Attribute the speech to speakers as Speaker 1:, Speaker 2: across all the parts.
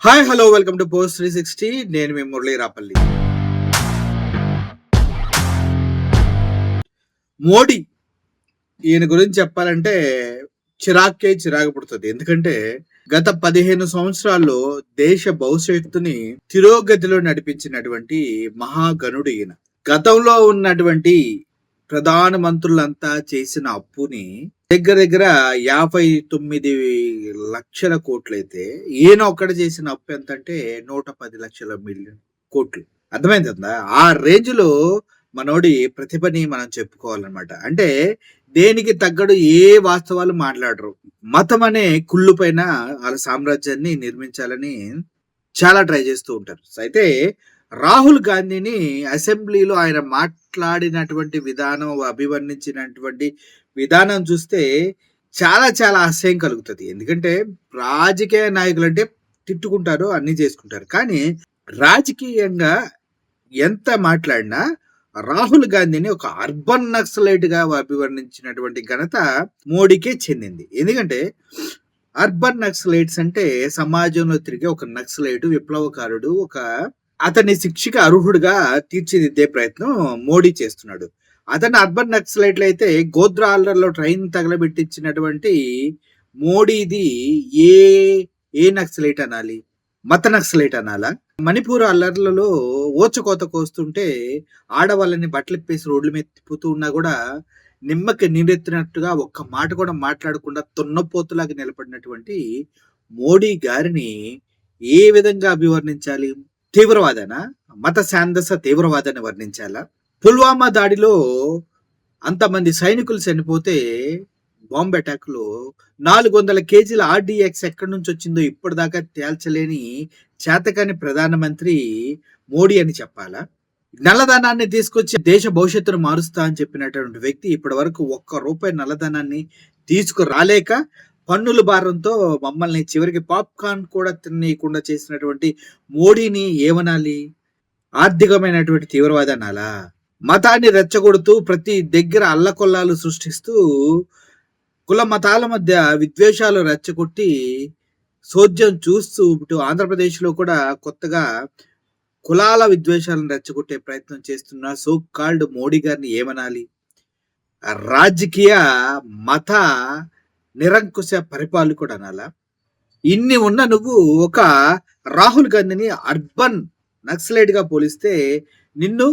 Speaker 1: Hi hello welcome to post 360. నేను మీ మురళీ రాపల్లి. మోడీ ఈయన గురించి చెప్పాలంటే చిరాకు పుడుతుంది. ఎందుకంటే గత 15 సంవత్సరాల్లో దేశ భవిష్యత్తుని తిరోగతిలో నడిపించినటువంటి మహాగణుడు ఈయన. గతంలో ఉన్నటువంటి ప్రధాన మంత్రులంతా చేసిన అప్పుని దగ్గర దగ్గర 59 లక్షల కోట్లయితే ఈయన ఒక్కడ చేసిన అప్పు ఎంతంటే 110 లక్షల మిలియన్ కోట్లు. అర్థమైంది కదా? ఆ రేంజ్ లో మనోడి ప్రతిభని మనం చెప్పుకోవాలన్నమాట. అంటే దేనికి తగ్గడు ఏ వాస్తవాలు మాట్లాడరు. మతం అనే కుళ్ళు పైన వాళ్ళ సామ్రాజ్యాన్ని నిర్మించాలని చాలా ట్రై చేస్తూ ఉంటారు. అయితే రాహుల్ గాంధీని అసెంబ్లీలో ఆయన మాట్లాడినటువంటి విధానం, అభివర్ణించినటువంటి విధానం చూస్తే చాలా చాలా అసహ్యం కలుగుతుంది. ఎందుకంటే రాజకీయ నాయకులు అంటే తిట్టుకుంటారు, అన్ని చేసుకుంటారు. కానీ రాజకీయంగా ఎంత మాట్లాడినా రాహుల్ గాంధీని ఒక అర్బన్ నక్సలైట్ గా అభివర్ణించినటువంటి ఘనత మోడీకే చెందింది. ఎందుకంటే అర్బన్ నక్సలైట్స్ అంటే సమాజంలో తిరిగే ఒక నక్సలైట్, విప్లవకారుడు, అతని శిక్షకి అర్హుడుగా తీర్చిదిద్దే ప్రయత్నం మోడీ చేస్తున్నాడు. అతను అర్బన్ నక్సలైట్లు అయితే గోద్రా ఆల్డర్లో ట్రైన్ తగలబెట్టించినటువంటి మోడీది ఏ ఏ నక్సలైట్ అనాలి? మత నక్సలైట్ అనాలా? మణిపూర్ అల్లర్లలో ఓచకోత కోస్తుంటే ఆడవాళ్ళని బట్టలిప్పేసి రోడ్ల మీద తిప్పుతూ ఉన్నా కూడా నిమ్మకి నీరెత్తినట్టుగా ఒక్క మాట కూడా మాట్లాడకుండా తున్నపోతులాగా నిలబడినటువంటి మోడీ గారిని ఏ విధంగా అభివర్ణించాలి? తీవ్రవాదనా? మత శాందస తీవ్రవాదాన్ని వర్ణించాలా? పుల్వామా దాడిలో అంతమంది సైనికులు చనిపోతే బాంబ్ అటాక్ లో 400 కేజీల ఆర్డీఎక్స్ ఎక్కడి నుంచి వచ్చిందో ఇప్పటిదాకా తేల్చలేని చేతకాని ప్రధానమంత్రి మోడీ అని చెప్పాలా? నల్లధనాన్ని తీసుకొచ్చి దేశ భవిష్యత్తును మారుస్తా అని చెప్పినటువంటి వ్యక్తి ఇప్పటి వరకు ₹1 నల్లధనాన్ని తీసుకురాలేక పన్నుల భారంతో మమ్మల్ని చివరికి పాప్కార్న్ కూడా తినేయకుండా చేసినటువంటి మోడీని ఏమనాలి? ఆర్థికమైనటువంటి తీవ్రవాద అనాలా? మతాన్ని రెచ్చగొడుతూ ప్రతి దగ్గర అల్లకొల్లాలు సృష్టిస్తూ కుల మతాల మధ్య విద్వేషాలు రెచ్చగొట్టి సోద్యం చూస్తూ ఇటు ఆంధ్రప్రదేశ్లో కూడా కొత్తగా కులాల విద్వేషాలను రెచ్చగొట్టే ప్రయత్నం చేస్తున్న సో కాల్డ్ మోడీ గారిని ఏమనాలి? రాజకీయ మత నిరంకుశ పరిపాలకుడు అనాలా? ఇన్ని ఉన్న నువ్వు ఒక రాహుల్ గాంధీని అర్బన్ నక్సలైట్ గా పోలిస్తే నిన్ను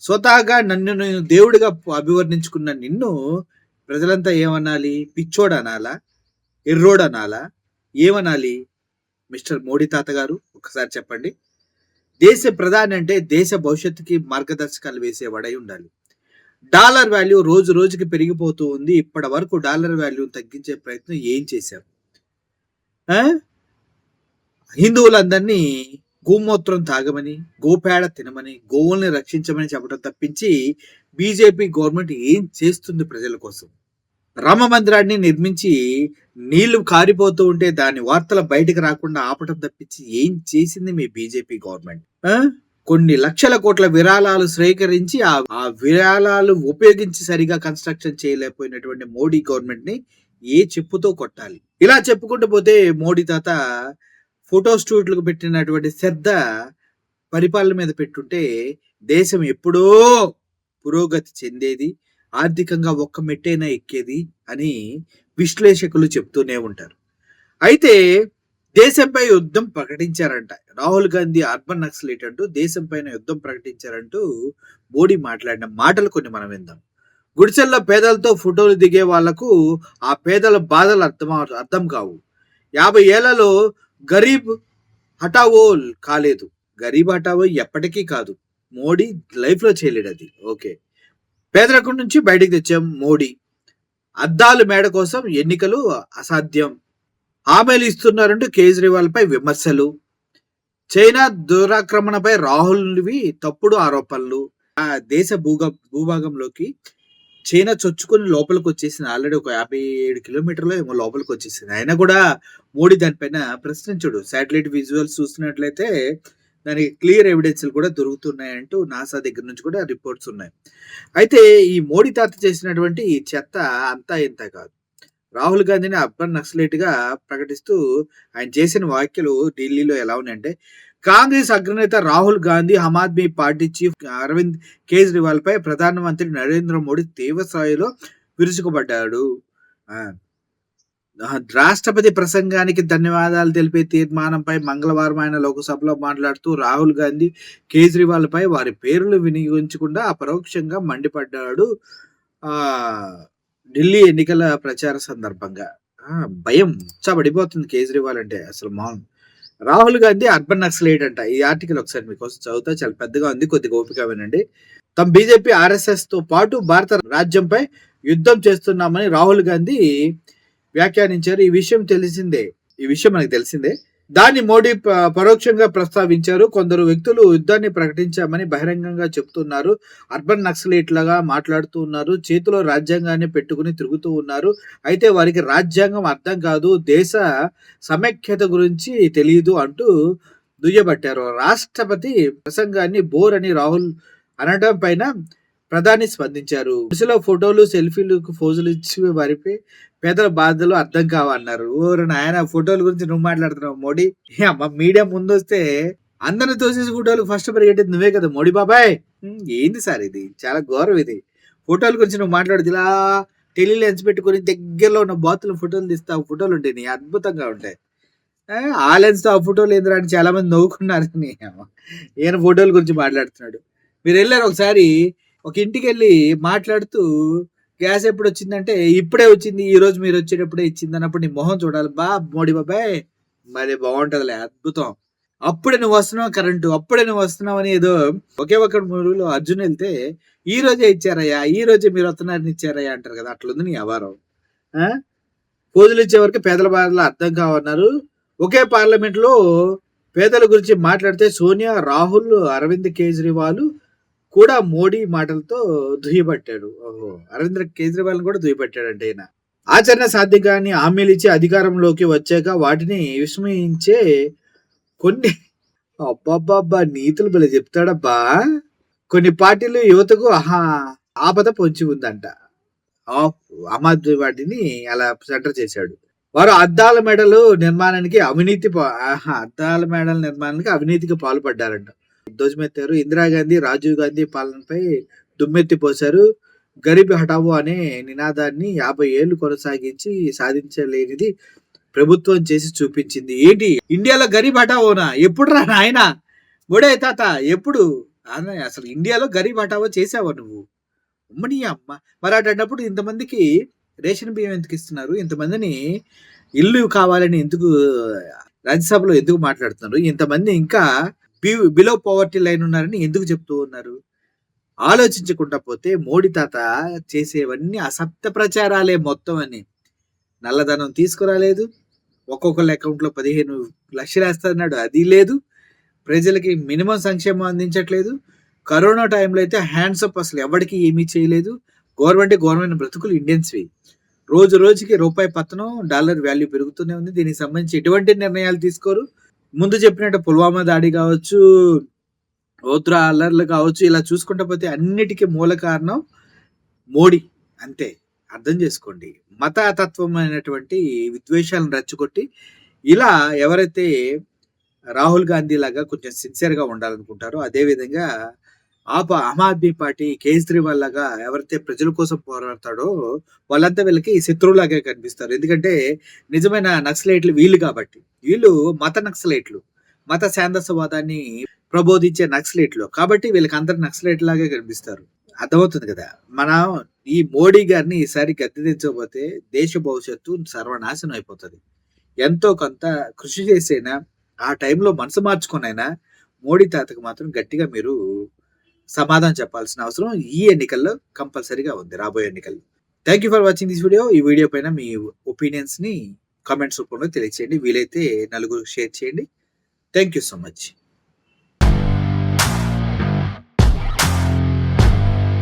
Speaker 1: స్వతహాగా నన్ను నేను దేవుడిగా అభివర్ణించుకున్న నిన్ను ప్రజలంతా ఏమనాలి? పిచ్చోడు అనాలా? ఎర్రోడు అనాలా? ఏమనాలి? మిస్టర్ మోడీ తాత గారు ఒకసారి చెప్పండి. దేశ ప్రధాని అంటే దేశ భవిష్యత్తుకి మార్గదర్శకాలు వేసేవాడై ఉండాలి. డాలర్ వాల్యూ రోజు రోజుకి పెరిగిపోతూ ఉంది. ఇప్పటి వరకు డాలర్ వాల్యూ తగ్గించే ప్రయత్నం ఏం చేశారు? హిందువులందరినీ గోమూత్రం తాగమని, గోపేడ తినమని, గోవుల్ని రక్షించమని చెప్పడం తప్పించి బీజేపీ గవర్నమెంట్ ఏం చేస్తుంది ప్రజల కోసం? రామ మందిరాన్ని నిర్మించి నీళ్లు కారిపోతూ ఉంటే దాని వార్తలు బయటకు రాకుండా ఆపటం తప్పించి ఏం చేసింది మీ బీజేపీ గవర్నమెంట్? కొన్ని లక్షల కోట్ల విరాళాలు స్వీకరించి ఆ విరాళాలు ఉపయోగించి సరిగా కన్స్ట్రక్షన్ చేయలేకపోయినటువంటి మోడీ గవర్నమెంట్ ని ఏ చెప్పుతో కొట్టాలి? ఇలా చెప్పుకుంటూ పోతే మోడీ తాత ఫోటో స్టూడియోలకు పెట్టినటువంటి శ్రద్ధ పరిపాలన మీద పెట్టుంటే దేశం ఎప్పుడో పురోగతి చెందేది, ఆర్థికంగా ఒక్క మెట్టైనా ఎక్కేది అని విశ్లేషకులు చెప్తూనే ఉంటారు. అయితే దేశంపై యుద్ధం ప్రకటించారంట రాహుల్ గాంధీ. అర్బన్ నక్సలైట్ అంటూ దేశం పైన యుద్ధం ప్రకటించారంటూ మోడీ మాట్లాడిన మాటలు కొన్ని మనం విందాం. గుడిసెల్లో పేదలతో ఫోటోలు దిగే వాళ్లకు ఆ పేదల బాధలు అర్థం కావు. 50 ఏళ్లలో గరీబ్ హఠావో కాలేదు. గరీబ్ హఠావో ఎప్పటికీ కాదు. మోడీ లైఫ్ లో చేయలేడు అది. ఓకే, పేదరికం నుంచి బయటికి తెచ్చాం మోడీ. అద్దాలు మేడ కోసం ఎన్నికలు అసాధ్యం. హామీలు ఇస్తున్నారంటూ కేజ్రీవాల్ పై విమర్శలు. చైనా దురాక్రమణపై రాహుల్వి తప్పుడు ఆరోపణలు. ఆ దేశ భూభాగంలోకి చైనా చొచ్చుకొని లోపలికి వచ్చేసింది. ఆల్రెడీ ఒక 57 కిలోమీటర్లు ఏమో లోపలికి వచ్చేసింది. అయినా కూడా మోడీ దానిపైన ప్రశ్నించడు. శాటిలైట్ విజువల్స్ చూసినట్లయితే దానికి క్లియర్ ఎవిడెన్స్లు కూడా దొరుకుతున్నాయంటూ నాసా దగ్గర నుంచి కూడా రిపోర్ట్స్ ఉన్నాయి. అయితే ఈ మోడీ తాత చేసినటువంటి ఈ చెత్త అంతా ఇంత కాదు. రాహుల్ గాంధీని అర్బన్ నక్సలైట్‌గా ప్రకటిస్తూ ఆయన చేసిన వ్యాఖ్యలు ఢిల్లీలో ఎలా ఉన్నాయంటే, కాంగ్రెస్ అగ్రనేత రాహుల్ గాంధీ, ఆమ్ ఆద్మీ పార్టీ చీఫ్ అరవింద్ కేజ్రీవాల్‌పై ప్రధానమంత్రి నరేంద్ర మోడీ తీవ్ర స్థాయిలో విరుచుకుపడ్డాడు. ఆ! రాష్ట్రపతి ప్రసంగానికి ధన్యవాదాలు తెలిపే తీర్మానంపై మంగళవారం ఆయన లోక్సభలో మాట్లాడుతూ రాహుల్ గాంధీ, కేజ్రీవాల్‌పై వారి పేర్లు వినియోగించకుండా అపరోక్షంగా మండిపడ్డాడు. ఢిల్లీ ఎన్నికల ప్రచార సందర్భంగా. ఆ! భయం ఉచ్చబడిపోతుంది కేజ్రీవాల్ అంటే అసలు మామూలు. రాహుల్ గాంధీ అర్బన్ నక్సలైట్ అంట. ఈ ఆర్టికల్ ఒకసారి మీకోసం చదువుతా, చాలా పెద్దగా ఉంది. కొద్దిగా ఓపికగా వినండి. బీజేపీ, ఆర్ఎస్ఎస్‌తో పాటు భారత రాజ్యంపై యుద్ధం చేస్తున్నామని రాహుల్ గాంధీ వ్యాఖ్యానించారు. ఈ విషయం మనకు తెలిసిందే. దాన్ని మోడీ పరోక్షంగా ప్రస్తావించారు. కొందరు వ్యక్తులు యుద్ధాన్ని ప్రకటించామని బహిరంగంగా చెప్తున్నారు. అర్బన్ నక్సలైట్‌లాగా మాట్లాడుతూ ఉన్నారు. చేతిలో రాజ్యాంగాన్ని పెట్టుకుని తిరుగుతూ ఉన్నారు. అయితే వారికి రాజ్యాంగం అర్థం కాదు. దేశ సమైక్యత గురించి తెలీదు అంటూ దుయ్యబట్టారు. రాష్ట్రపతి ప్రసంగాన్ని బోర్ అని రాహుల్ అనడం పైన ప్రధాని స్పందించారు. గుడిసెలో ఫోటోలు, సెల్ఫీలకు ఫోజులు ఇచ్చి వారిపై పేదల బాధలు అర్థం కావన్నారు. ఓరి నాయన, ఫోటోల గురించి నువ్వు మాట్లాడుతున్నావు మోడీ. అమ్మ, మీడియా ముందొస్తే అందరిని తోసేసి ఫోటోలు ఫస్ట్ పరిగెట్టేది నువ్వే కదా మోడీ బాబాయ్. ఏంది సార్ ఇది? చాలా ఘోరం ఇది. ఫోటోల గురించి నువ్వు మాట్లాడదు, ఇలా టెలి లెన్స్ పెట్టుకొని దగ్గరలో ఉన్న బాతులు ఫోటోలు తీస్తావు. ఫోటోలు ఉంటాయి నీ అద్భుతంగా ఉంటాయి. ఆ లెన్స్ తో ఆ ఫోటోలు ఏందిరా అని చాలా మంది నవ్వుకున్నారు. ఈయన ఫోటోల గురించి మాట్లాడుతున్నాడు. మీరు వెళ్ళారు ఒకసారి ఒక ఇంటికెళ్ళి మాట్లాడుతూ, గ్యాస్ ఎప్పుడొచ్చిందంటే, ఇప్పుడే వచ్చింది, ఈరోజు మీరొచ్చేటప్పుడే ఇచ్చిందన్నప్పుడు నీ మొహం చూడాలి. మోడీ బాబాయ్ మరి బాగుంటదిలే, అద్భుతం. అప్పుడే నువ్వు వస్తున్నావు కరెంటు, అప్పుడే నువ్వు వస్తున్నావు అని ఏదో ఒకే ఒక్క మూవీలో అర్జున్ వెళ్తే, ఈ రోజే ఇచ్చారయ్యా, ఈ రోజే మీరు వస్తున్నారని ఇచ్చారయ్యా అంటారు కదా, అట్లుంది నీ వ్యవహారం. పోజులు ఇచ్చే వరకు పేదల బాధలు అర్థం కావన్నారు. ఒకే పార్లమెంట్ లో పేదల గురించి మాట్లాడితే సోనియా, రాహుల్, అరవింద్ కేజ్రీవాల్ కూడా మోడీ మాటలతో దుయ్యబట్టాడు. ఓహో! అరవింద్ కేజ్రీవాల్ కూడా దుయ్యబట్టాడంట ఈయన. ఆచరణ సాధ్యం కాని హామీలిచ్చి అధికారంలోకి వచ్చాక వాటిని విస్మయించే కొన్ని అబ్బబ్బబ్బా! నీతులు భలే చెప్తాడబ్బా! కొన్ని పార్టీలు యువతకు ఆపద పొంచి ఉందంట. ఆమ్ ఆద్మీ వాటిని అలా సెంటర్ చేశాడు. వారు అద్దాల మేడల నిర్మాణానికి అవినీతికి పాల్పడ్డారంట. ధ్వజమెత్తారు. ఇందిరాగాంధీ, రాజీవ్ గాంధీ పాలనపై దుమ్మెత్తి పోశారు. గరీబ్ హఠావో అనే నినాదాన్ని 50 ఏళ్లు కొనసాగించి సాధించలేనిది ప్రభుత్వం చేసి చూపించింది. ఏంటి ఇండియాలో గరీబ్ హఠావోనా? ఎప్పుడురా నాయన? ఒడే తాత, ఎప్పుడు? అసలు ఇండియాలో గరీబ్ హఠావో చేసావా నువ్వు? ఉమ్మడి అమ్మ. మరి అటప్పుడు ఇంతమందికి రేషన్ బియ్యం ఎందుకు ఇస్తున్నారు? ఇంతమందిని ఇల్లు కావాలని ఎందుకు రాజ్యసభలో ఎందుకు మాట్లాడుతున్నారు? ఇంతమంది ఇంకా బిలో పవర్టీ లైన్ ఉన్నారని ఎందుకు చెప్తూ ఉన్నారు? ఆలోచించకుండా పోతే మోడీ తాత చేసేవన్నీ అసత్య ప్రచారాలే మొత్తం అని. నల్లధనం తీసుకురాలేదు, ఒక్కొక్కళ్ళ అకౌంట్లో 15 లక్షలు వేస్తున్నాడు, అది లేదు. ప్రజలకి మినిమం సంక్షేమం అందించట్లేదు. కరోనా టైంలో అయితే హ్యాండ్స్ అప్, అసలు ఎవరికి ఏమీ చేయలేదు. గవర్నమెంట్ బ్రతుకులు ఇండియన్స్వి. రోజు రోజుకి రూపాయి పతనం, డాలర్ వాల్యూ పెరుగుతూనే ఉంది. దీనికి సంబంధించి ఎటువంటి నిర్ణయాలు తీసుకోరు. ముందు చెప్పినట్టు పుల్వామా దాడి కావచ్చు, ఓద్రా అల్లర్లు కావచ్చు, ఇలా చూసుకుంటూ పోతే అన్నిటికీ మూల కారణం మోడీ. అంతే, అర్థం చేసుకోండి. మతతత్వమైనటువంటి విద్వేషాలను రెచ్చగొట్టి ఇలా ఎవరైతే రాహుల్ గాంధీ లాగా కొంచెం సిన్సియర్గా ఉండాలనుకుంటారో, అదేవిధంగా ఆమ్ ఆద్మీ పార్టీ కేజ్రీవాల్ లాగా ఎవరైతే ప్రజల కోసం పోరాడతాడో వాళ్ళంతా వీళ్ళకి శత్రువులాగే కనిపిస్తారు. ఎందుకంటే నిజమైన నక్సలైట్లు వీళ్ళు కాబట్టి. వీళ్ళు మత నక్సలైట్లు, మత ఛాందసవాదాన్ని ప్రబోధించే నక్సలైట్లు కాబట్టి వీళ్ళకి అందరు నక్సలైట్ లాగే కనిపిస్తారు. అర్థమవుతుంది కదా. మనం ఈ మోడీ గారిని ఈసారి గద్దె దించకపోతే దేశ భవిష్యత్తు సర్వనాశనం అయిపోతుంది. ఎంతో కొంత కృషి చేసైనా, ఆ టైంలో మనసు మార్చుకునైనా మోడీ తాతకు మాత్రం గట్టిగా మీరు సమాధానం చెప్పాల్సిన అవసరం ఈ ఎన్నికల్లో కంపల్సరీగా ఉంది, రాబోయే ఎన్నికల్లో. Thank you for watching this video. ఈ వీడియో పైన మీ ఒపీనియన్స్ ని కామెంట్స్ రూపంలో తెలియచేయండి. వీలైతే నలుగురు షేర్ చేయండి. Thank you so much.